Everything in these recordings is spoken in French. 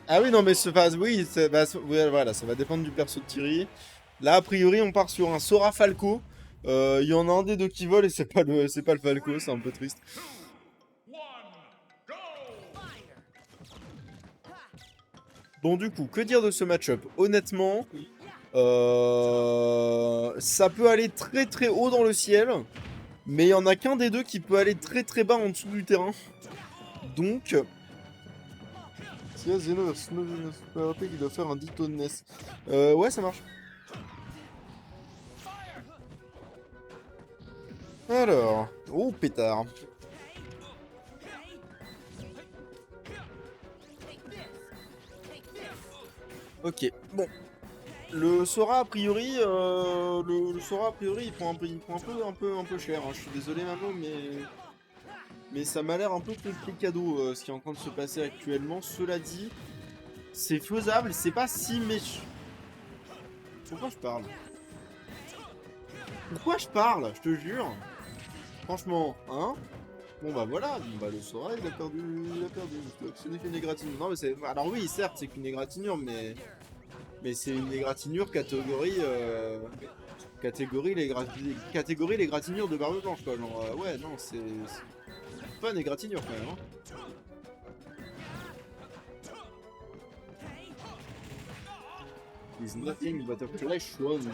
Ah oui, non, mais ce phase, oui, ouais, voilà, ça va dépendre du perso de Thierry. Là, a priori, on part sur un Sora Falco. Il y en a un des deux qui vole et c'est pas le Falco, c'est un peu triste. Bon, du coup, que dire de ce match-up? Honnêtement, ça peut aller très très haut dans le ciel, mais il y en a qu'un des deux qui peut aller très très bas en dessous du terrain. Donc, si là, Zeno versus Super AP, il doit faire un Ditto de Ness. Ouais, ça marche. Alors, oh pétard. Ok, bon. Le Sora a priori, le Sora a priori, il prend un peu cher. Hein. Je suis désolé Mamo, mais ça m'a l'air un peu complicado ce qui est en train de se passer actuellement. Cela dit, c'est faisable, c'est pas si méchant. Pourquoi je parle? Pourquoi je parle? Je te jure. Franchement, hein? Bon bah voilà, bon, bah le Sora il a perdu, ce n'est qu'une égratignure. Non mais c'est, alors oui certes c'est qu'une égratignure, mais c'est une égratignure catégorie, catégorie les gratignures de Barbe Blanche quoi. Genre ouais non c'est pas une égratignure quand même. Hein. Is nothing but a flesh wound.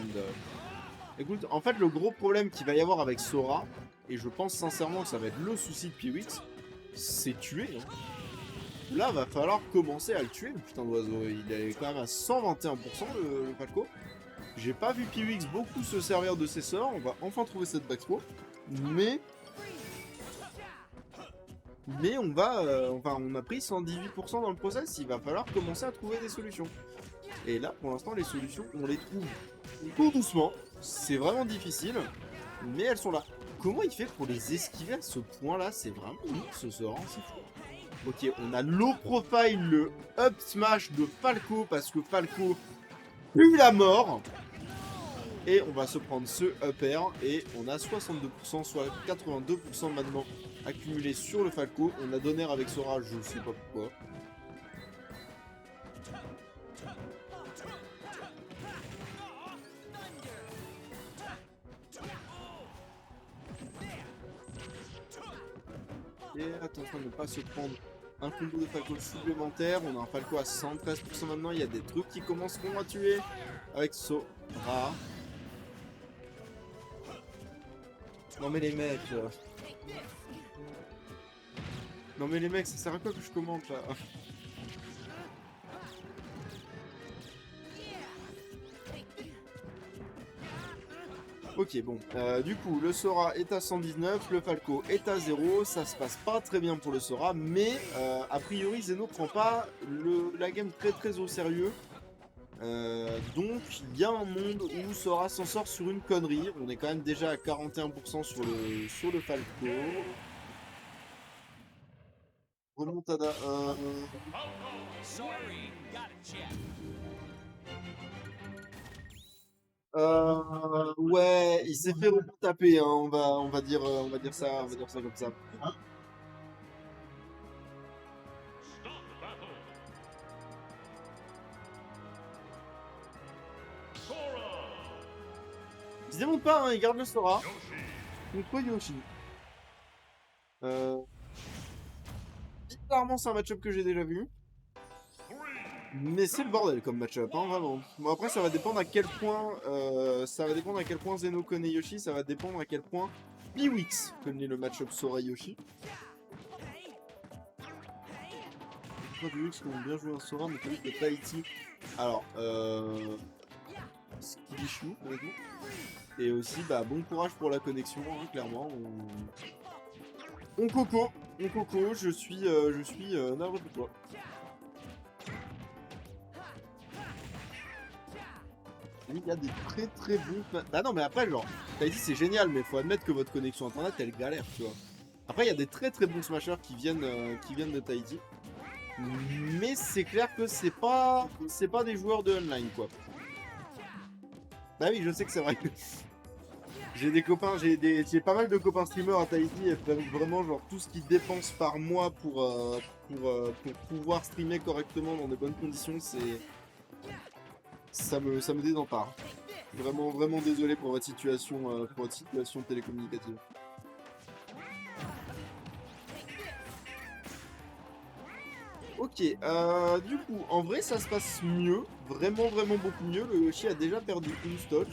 Écoute, en fait, le gros problème qu'il va y avoir avec Sora, et je pense sincèrement que ça va être le souci de Piwix, c'est tuer. Hein. Là, va falloir commencer à le tuer, le putain d'oiseau. Il est quand même à 121% le Falco. J'ai pas vu Piwix beaucoup se servir de ses sorts. On va enfin trouver cette backspawn. Mais... Mais on va... enfin, on a pris 118% dans le process. Il va falloir commencer à trouver des solutions. Et là, pour l'instant, les solutions, on les trouve tout doucement. C'est vraiment difficile, mais elles sont là. Comment il fait pour les esquiver à ce point-là? C'est vraiment nul ce sort, hein, c'est fou. Ok, on a low profile, le up smash de Falco, parce que Falco eut la mort. Et on va se prendre ce up air, et on a 62%, soit 82% maintenant accumulé sur le Falco. On a donné avec Sora, je sais pas pourquoi. Et attention de ne pas se prendre un combo de Falco supplémentaire. On a un Falco à 113% maintenant. Il y a des trucs qui commenceront à tuer avec Sora. Non mais les mecs. Non mais les mecs, ça sert à quoi que je commente là? Ok, bon. Du coup, le Sora est à 119, le Falco est à 0. Ça se passe pas très bien pour le Sora, mais a priori, Zeno prend pas la game très très au sérieux. Donc, il y a un monde où Sora s'en sort sur une connerie. On est quand même déjà à 41% sur le Falco. Remontada. Ouais, il s'est fait taper, hein, on va dire ça comme ça. Il se démonte pas, hein, il garde le Sora. Contre Yoshi. Bizarrement, c'est un match-up que j'ai déjà vu. Mais c'est le bordel comme match-up, hein, vraiment. Bon, après, ça va dépendre à quel point, Zeno connaît Yoshi, ça va dépendre à quel point Piwix connaît le match-up Sora-Yoshi. Je crois que Piwix comment bien jouer un Sora, mais Piwix de Tahiti. Alors, Skibishou, honnêtement. Et aussi, bah, bon courage pour la connexion, hein, clairement. On coco, je suis navré pour toi. Il y a des très très bons... Bah non mais après genre, Tahiti c'est génial mais faut admettre que votre connexion internet elle galère tu vois. Après il y a des très très bons smashers qui viennent de Tahiti. Mais c'est clair que c'est pas des joueurs de online quoi. Bah oui je sais que c'est vrai. J'ai des copains, j'ai pas mal de copains streamers à Tahiti et vraiment genre tout ce qu'ils dépensent par mois pour pouvoir streamer correctement dans de bonnes conditions, ça me désempare. Vraiment vraiment désolé pour votre situation télécommunicative. Ok, du coup, en vrai, ça se passe mieux, vraiment, vraiment beaucoup mieux. Le Yoshi a déjà perdu une stock.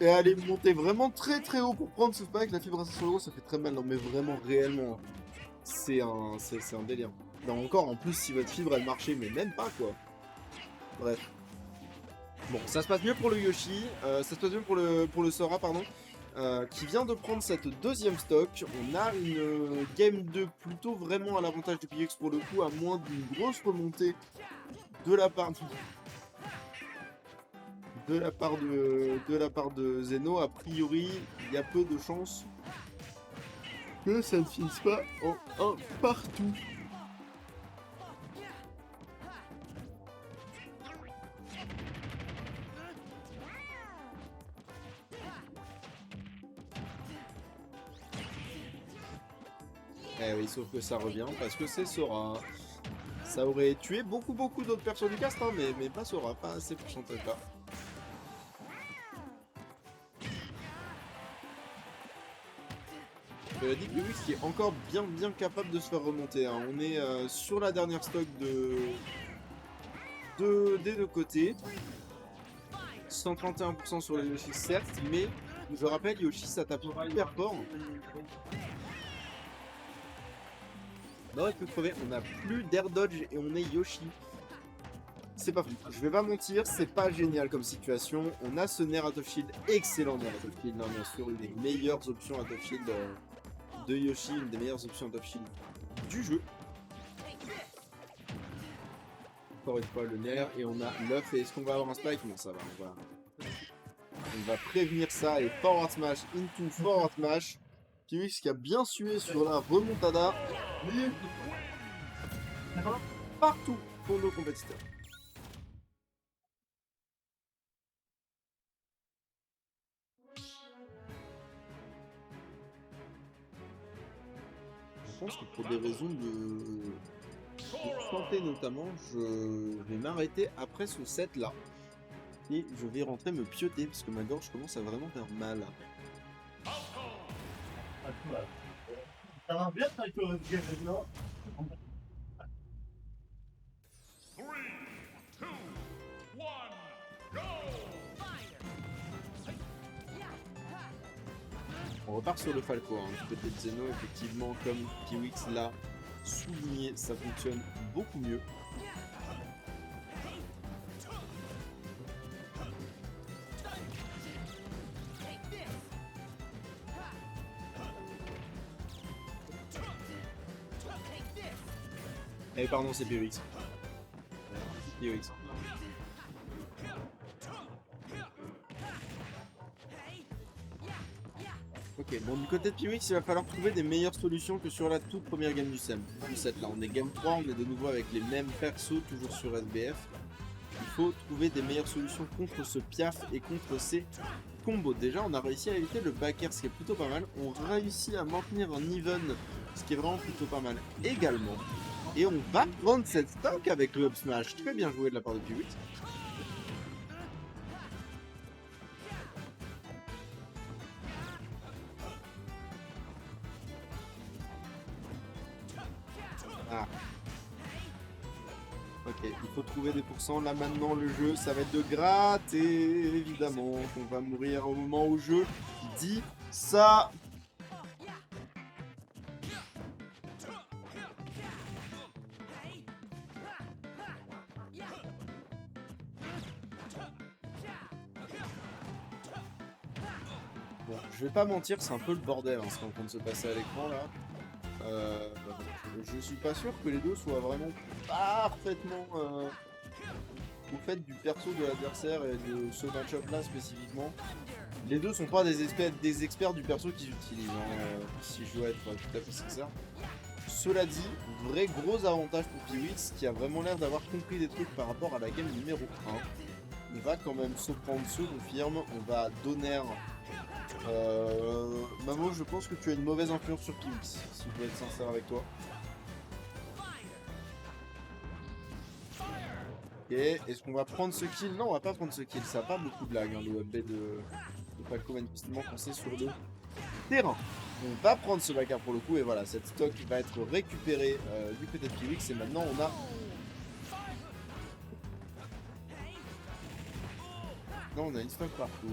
Et elle est montée vraiment très très haut pour prendre ce spike. La fibre sur l'euro, ça fait très mal. Non, mais vraiment, réellement, c'est un délire. Non, encore, en plus, si votre fibre elle marchait, mais même pas quoi. Bref. Bon, ça se passe mieux pour le Yoshi, ça se passe mieux pour le Sora, pardon. Qui vient de prendre cette deuxième stock. On a une game 2 plutôt vraiment à l'avantage de PX pour le coup, à moins d'une grosse remontée de la part de Zeno. A priori, il y a peu de chances que ça ne finisse pas en un partout. Eh oui, sauf que ça revient parce que c'est Sora. Ça aurait tué beaucoup d'autres persos du cast, hein, mais pas Sora, pas assez pour chanter là. Dit que Lewis qui est encore bien capable de se faire remonter. Hein. On est sur la dernière stock des deux côtés. 131% sur les Yoshi certes, mais je rappelle Yoshi ça tape hyper fort. On aurait pu crever, on a plus d'air dodge et on est Yoshi. C'est pas fou, je vais pas mentir, c'est pas génial comme situation. On a ce Nair out of shield, excellent Nair out of shield, hein, bien sûr, une des meilleures options out of shield de Yoshi, une des meilleures options out of shield du jeu. Encore une fois le Nair et on a l'œuf. Et est-ce qu'on va avoir un spike? Non, ça va, on va prévenir ça et forward smash into forward smash. Kiwix qui a bien sué sur la remontada. Partout pour nos compétiteurs. Je pense que pour des raisons de santé notamment, je vais m'arrêter après ce set là. Et je vais rentrer me pioter parce que ma gorge commence à vraiment faire mal. Ça va bien avec le game là. On repart sur le Falco, hein. Du côté de Zeno, effectivement, comme Kiwix l'a souligné, ça fonctionne beaucoup mieux. Eh pardon, c'est POX. POX. Ok, bon du côté de POX, il va falloir trouver des meilleures solutions que sur la toute première game du set là. On est game 3, on est de nouveau avec les mêmes persos, toujours sur SBF. Il faut trouver des meilleures solutions contre ce Piaf et contre ces combos. Déjà, on a réussi à éviter le back air, ce qui est plutôt pas mal. On réussit à maintenir un even, ce qui est vraiment plutôt pas mal également. Et on va prendre cette stock avec le up smash. Très bien joué de la part de POX. Ah. Ok, il faut trouver des pourcents. Là maintenant le jeu, ça va être de gratter, évidemment. On va mourir au moment où je dis ça. Bon, je vais pas mentir, c'est un peu le bordel hein, ce qui est en train de se passer à l'écran là. Je suis pas sûr que les deux soient vraiment parfaitement au fait du perso de l'adversaire et de ce match-up là spécifiquement. Les deux sont pas des experts du perso qu'ils utilisent, hein, si je dois être tout à fait sincère. Cela dit, vrai gros avantage pour POX qui a vraiment l'air d'avoir compris des trucs par rapport à la game numéro 1. On va quand même se prendre ce confirme, on va donner Mamo, je pense que tu as une mauvaise influence sur Piwix, si je dois être sincère avec toi. Ok, est-ce qu'on va prendre ce kill? Non, on va pas prendre ce kill, ça a pas beaucoup de lag, hein, le web B de Falco manifestement pensé sur le terrain. On va prendre ce backup pour le coup, et voilà, cette stock va être récupérée du côté de Piwix, et maintenant on a... Non, on a une stock partout.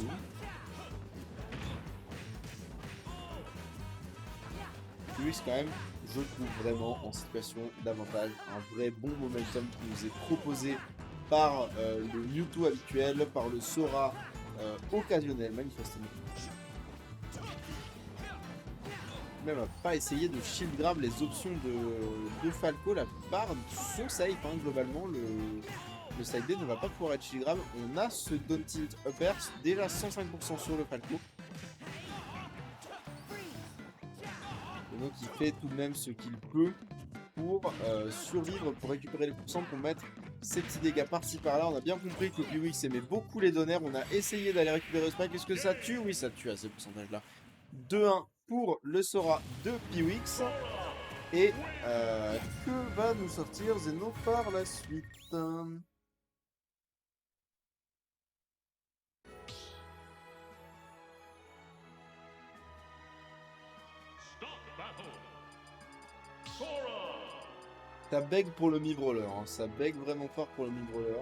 Piwix quand même, je trouve vraiment en situation d'avantage, un vrai bon momentum qui nous est proposé par le Mewtwo habituel, par le Sora occasionnel, manifestement. Même à pas essayer de shield grab les options de Falco, la plupart sont safe, hein, globalement, le side D ne va pas pouvoir être shield grab. On a ce down tilt upper, déjà 105% sur le Falco. Et donc il fait tout de même ce qu'il peut pour survivre, pour récupérer les pourcents, pour mettre ces petits dégâts par-ci par-là. On a bien compris que Piwix aimait beaucoup les donneurs. On a essayé d'aller récupérer le spike. Est-ce que ça tue? Oui, ça tue à ces pourcentages-là. 2-1 pour le Sora de Piwix. Et que va nous sortir Zeno par la suite? Ça beg pour le mi-brawler, hein. Ça beg vraiment fort pour le mi-brawler.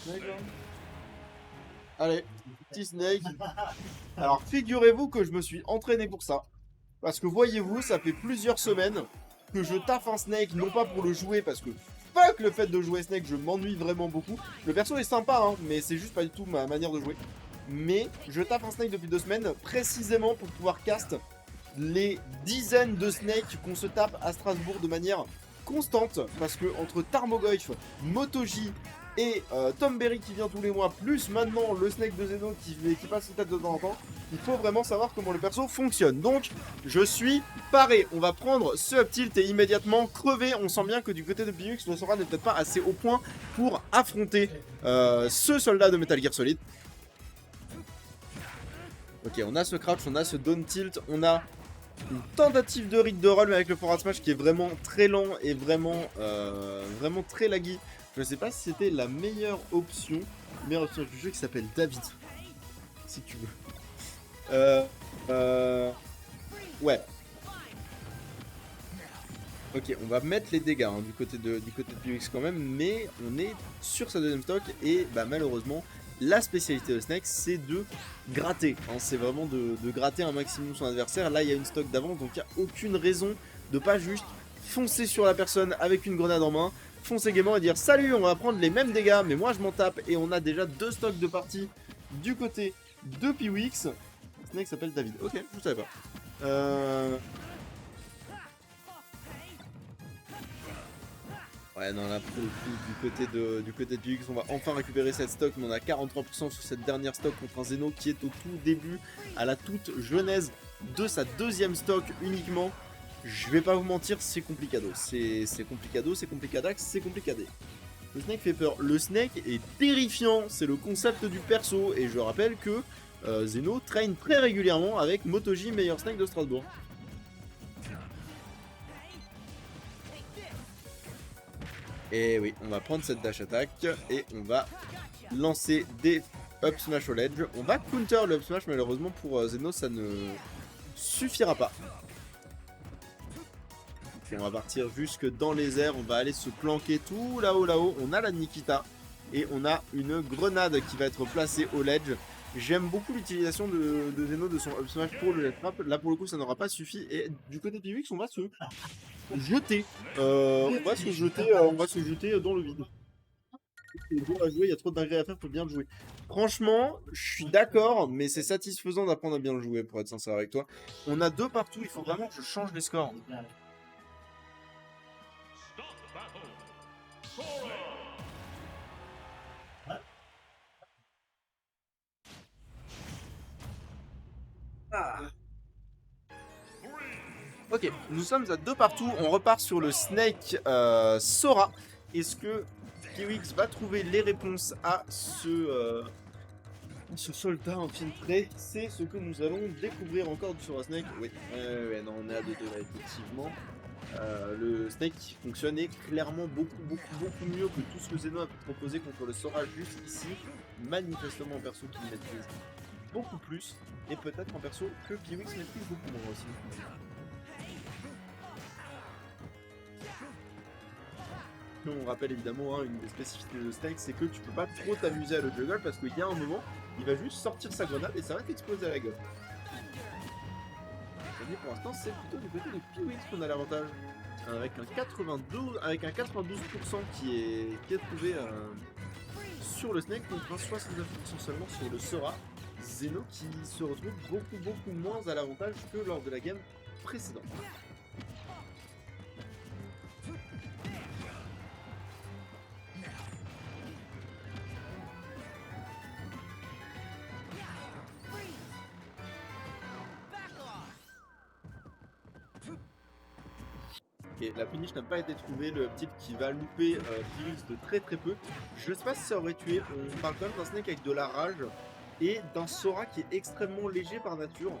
D'accord. Allez, petit Snake. Alors figurez-vous que je me suis entraîné pour ça. Parce que voyez-vous, ça fait plusieurs semaines que je taffe un Snake, non pas pour le jouer, parce que fuck le fait de jouer Snake, je m'ennuie vraiment beaucoup. Le perso est sympa, hein, mais c'est juste pas du tout ma manière de jouer. Mais je taffe un Snake depuis 2 semaines, précisément pour pouvoir cast les dizaines de Snakes qu'on se tape à Strasbourg de manière constante. Parce que entre Tarmogoyf, Motoji et Tom Berry qui vient tous les mois, plus maintenant le Snake de Zeno qui passe ses têtes de temps en temps, il faut vraiment savoir comment le perso fonctionne. Donc, je suis paré. On va prendre ce up tilt et immédiatement crever. On sent bien que du côté de Piwix, le Sora n'est peut-être pas assez au point pour affronter ce soldat de Metal Gear Solid. Ok, on a ce crouch, on a ce down tilt, on a une tentative de read de roll, mais avec le forward smash qui est vraiment très lent et vraiment très laggy. Je ne sais pas si c'était la meilleure option du jeu qui s'appelle David. Si tu veux. Ouais. Ok, on va mettre les dégâts hein, du côté de Piwix quand même, mais on est sur sa deuxième stock et bah, malheureusement, la spécialité de Snake, c'est de gratter. Hein, c'est vraiment de gratter un maximum son adversaire. Là, il y a une stock d'avance, donc il n'y a aucune raison de pas juste foncer sur la personne avec une grenade en main, foncer gaiement et dire salut, on va prendre les mêmes dégâts, mais moi je m'en tape. Et on a déjà 2 stocks de partie du côté de Piwix. Snake s'appelle David. Ok, je savais pas. Ouais, non, là, pour le coup, du côté de Piwix, on va enfin récupérer cette stock, mais on a 43% sur cette dernière stock contre un Zeno qui est au tout début, à la toute genèse de sa deuxième stock uniquement. Je vais pas vous mentir, c'est complicado. C'est complicado, c'est complicadax, c'est complicadé. Le Snake fait peur. Le Snake est terrifiant, c'est le concept du perso, et je rappelle que Zeno traîne très régulièrement avec Motoji, meilleur Snake de Strasbourg. Et oui, on va prendre cette dash attack et on va lancer des up smash au ledge. On va counter le up smash, malheureusement pour Zeno ça ne suffira pas. Et on va partir jusque dans les airs, on va aller se planquer tout là-haut. On a la Nikita et on a une grenade qui va être placée au ledge. J'aime beaucoup l'utilisation de Zeno de son up smash pour le ledge trap. Là pour le coup ça n'aura pas suffi. Et du côté de Piwix on va se jeter. On va se jeter dans le vide. C'est dur à jouer, il y a trop d'ingrés à faire pour bien le jouer. Franchement, je suis d'accord, mais c'est satisfaisant d'apprendre à bien le jouer, pour être sincère avec toi. On a 2 partout, il faut vraiment que je change les scores. Ah. Ok, nous sommes à 2 partout. On repart sur le Snake Sora. Est-ce que Kiwix va trouver les réponses à ce soldat infiltré? C'est ce que nous allons découvrir encore sur un Snake. Oui, non, on est à 2 là, effectivement. Le Snake fonctionnait clairement beaucoup mieux que tout ce que Zeno a pu proposer contre le Sora jusqu'ici. Manifestement un perso qui maîtrise beaucoup plus, et peut-être un perso que Kiwix maîtrise beaucoup moins aussi. On rappelle évidemment une des spécificités de Snake, c'est que tu peux pas trop t'amuser à le juggle parce qu'il y a un moment, il va juste sortir sa grenade et ça va t'exploser à la gueule. Et pour l'instant, c'est plutôt du côté de Kiwix qu'on a l'avantage. Avec un 92% qui est trouvé sur le Snake contre un 69% seulement sur le Sora. Zeno qui se retrouve beaucoup moins à l'avantage que lors de la game précédente. Ok, la finish n'a pas été trouvée, le petit qui va louper Kiwix de très peu. Je ne sais pas si ça aurait tué, on parle quand même d'un Snake avec de la rage et d'un Sora qui est extrêmement léger par nature.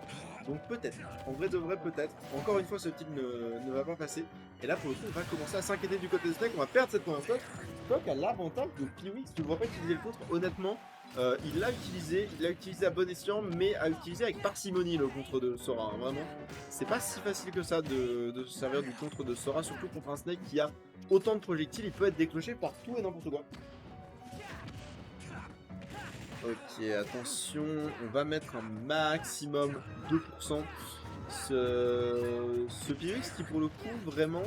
Donc peut-être, en vrai de vrai peut-être. Encore une fois ce type ne va pas passer. Et là pour le coup on va commencer à s'inquiéter du côté de Snake, on va perdre cette première stock. Stock a l'avantage de Kiwix, tu ne vois pas utiliser le contre, honnêtement. Il l'a utilisé à bon escient, mais à utiliser avec parcimonie le contre de Sora, hein, vraiment. C'est pas si facile que ça de se servir du contre de Sora, surtout contre un Snake qui a autant de projectiles, il peut être déclenché par tout et n'importe quoi. Ok, attention, on va mettre un maximum 2%. Ce Kiwix qui pour le coup vraiment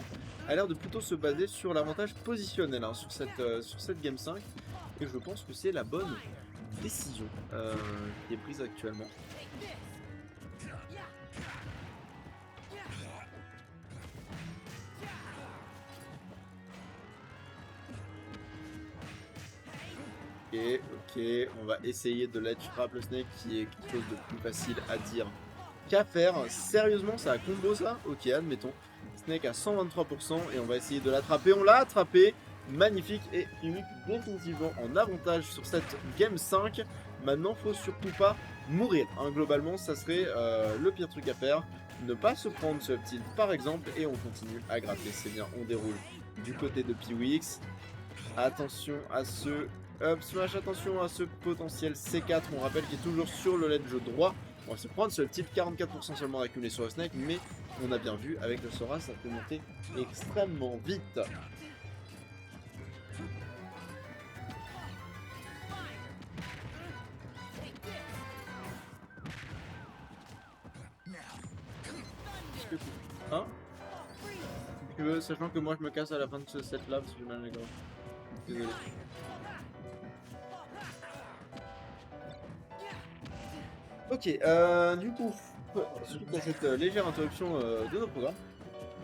a l'air de plutôt se baser sur l'avantage positionnel hein, sur cette Game 5. Et je pense que c'est la bonne décision qui est prise actuellement. Ok, on va essayer de l'edge trap le Snake qui est quelque chose de plus facile à dire qu'à faire. Sérieusement, ça a combo ça? Ok, admettons. Snake à 123% et on va essayer de l'attraper. On l'a attrapé. Magnifique et Kiwix définitivement en avantage sur cette Game 5. Maintenant, faut surtout pas mourir. Hein, globalement, ça serait le pire truc à faire. Ne pas se prendre ce petit par exemple et on continue à gratter. C'est bien, on déroule du côté de Kiwix. Attention à ce up smash, attention à ce potentiel C4. On rappelle qu'il est toujours sur le ledge droit. On va se prendre ce petit 44% seulement accumulé sur le Snake, mais on a bien vu avec le Sora, ça peut monter extrêmement vite. Hein? Tu veux, sachant que moi je me casse à la fin de ce set là parce que j'ai mal à la gorge. Désolé. Ok, du coup, suite à cette légère interruption de nos programmes,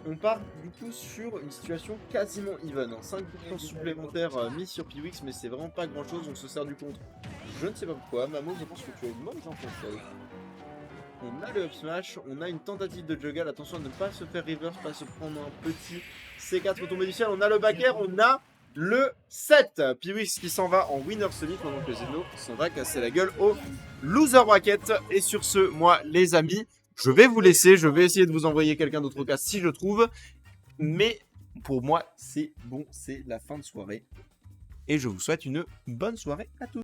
on part du coup sur une situation quasiment even. 5% supplémentaire mis sur Kiwix, mais c'est vraiment pas grand chose, on se sert du contre. Je ne sais pas pourquoi. Mamo, je pense que tu as une mauvaise intention. On a le up smash, on a une tentative de juggle, attention à ne pas se faire reverse, pas se prendre un petit C4 tombé du ciel, on a le back air, on a le 7. Kiwix qui s'en va en winner solide pendant que Zeno s'en va casser la gueule au loser bracket. Et sur ce, moi les amis, je vais vous laisser, je vais essayer de vous envoyer quelqu'un d'autre au cas si je trouve. Mais pour moi c'est bon, c'est la fin de soirée. Et je vous souhaite une bonne soirée à tous.